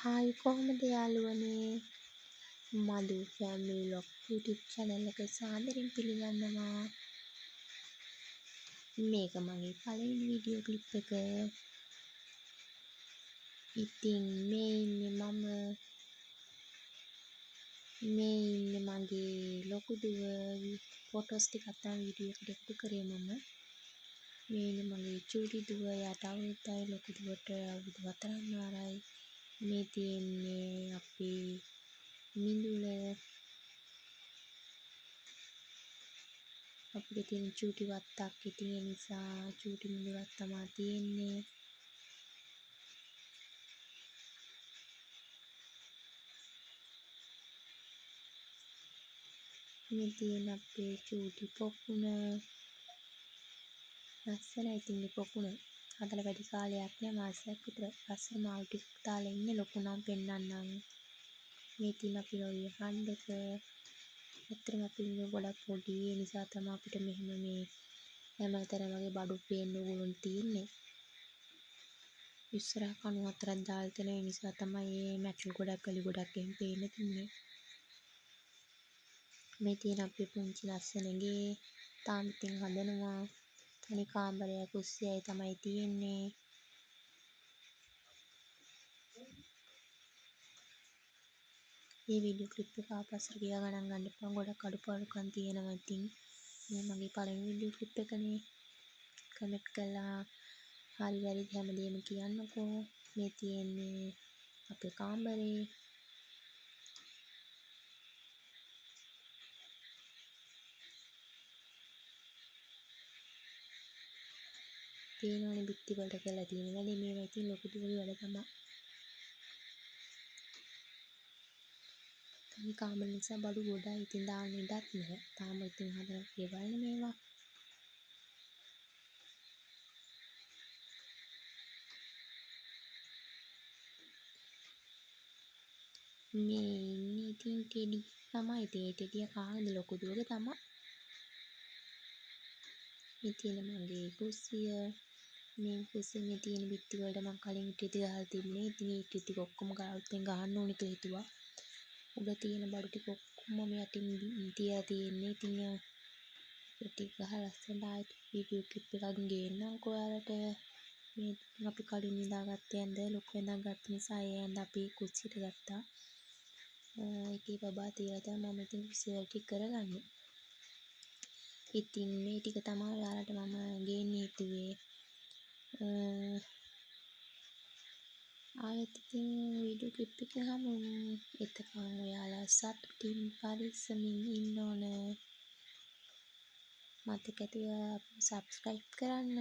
Hi කොහොමද යාළුවනේ මදු family log YouTube channel එක සාදරයෙන් පිළිගන්නවා. මේක මගේ පළවෙනි වීඩියෝ ක්ලිප් එක. ඉතින් මේ ඉන්නේ මගේ ලොකු දුව ෆොටෝස් ටිකක් තමයි වීඩියෝ එකට එකතු කරේ මම. මේ ඉන්නේ මගේ චූටි දුව යාට අවුරුද්දයි ලොකු දුවට අවුරුදු 4යි. මේ තියෙන්නේ අපේ මිඳුල අපිට තියෙන චූටි වත්තක්. ඉතින් ඒ නිසා චූටි මිඳුලක් තමයි තියෙන්නේ. මේ තියෙන අපේ චූටි පොකුණ ලස්සනයි. ඉතින් මේ පොකුණ හදලා වැඩි කාලයක් නෑ, මාසයක් විතර. ලස්සන මාළු ටිකක් දාලා ඉන්නේ. ලොකු නම් පෙන්නන්නම්. මේ තියෙන අපි ලොරිය හඬක. ඇත්තටම අපි ඉන්නේ ගොඩක් පොඩි. ඒ නිසා තමයි අපිට මෙහෙම මේ හැමතැනම වගේ බඩු පේන්න ඕගොල්ලන් තියෙන්නේ. ඉස්සරහ කණු හතරක් දාලා තියෙන නිසා තමයි මේ මැටල් ගොඩක් ගලි ගොඩක් එහෙම පේන්න තින්නේ. මේ තියෙන අපේ පුංචි ලස්සන ගේ තාම ඉතින් හදනවා. තනි කාමරයක් කුස්සියයි තමයි තියෙන්නේ. මේ වීඩියෝ ක්ලිප් එක ආපස්සට ගියා ගණන් ගන්න එපා. ගොඩක් අඩුපාඩුකම් තියෙනවා. ඉතින් මේ මගේ පළවෙනි වීඩියෝ ක්ලිප් එකනේ. කමෙන්ට් කරලා හරි වැරදි හැමදේම කියන්නකෝ. මේ තියෙන්නේ අපේ කාමරේ. තියෙනවනේ බිත්ති වලට කරලා තියෙන වැඩේ. මේවා ඉතින් ලොකු දුවගේ වැඩ තමයි. තනි කාමර නිසා බඩු ගොඩයි. ඉතින් දාන්න ඉඩක් නැහැ. තාම ඉතින් හදන දේවල්නේ මේවා. මේ ඉන්නේ ඉතින් ටෙඩි තමයි. ඉතින් ඒ ටෙඩිය කාන්නේ ලොකු දුවගේ තමයි. මේ තියෙන මගේ කුස්සිය. මේ කුස්සියේ මේ තියෙන බිත්ති වලට මම කලින් ඉටි ගහලා තිබුණේ. ඉතින් ඒ ඉටි ටික ඔක්කොම ගාල්ටෙන් ගහන්න ඕනේ කියලා හිතුවා. උඩ තියෙන බඩු ටික ඔක්කොම යටින් තියලා තියෙන්නේ. ඉතින් ටික ගහලා ලස්සනට ආයෙත් වීඩියෝ ක්ලිප් එකක් ගේන්නම්කෝ ඔයාලට. මේ අපි කලින් නිදාගත්ත ඇඳ ලොකු ඇඳක් ගත්ත නිසා ඒ ඇඳ අපි කුස්සියට ගත්තා. ඒකේ බබා තියලා තමයි මම ඉතින් කුස්සිය වල ටික කරගන්නේ. ඉතින් මේ ටික තමයි ඔයාලට මම ගේන්න හිතුවේ. ආයෙත් ඉතින් වීඩියෝ ක්ලිප් එක හමුවෙමු. එතකන් ඔයාලා සතුටින් පරිස්සමින් ඉන්න ඕන. මතක ඇතිව සබ්ස්ක්‍රයිබ් කරන්න.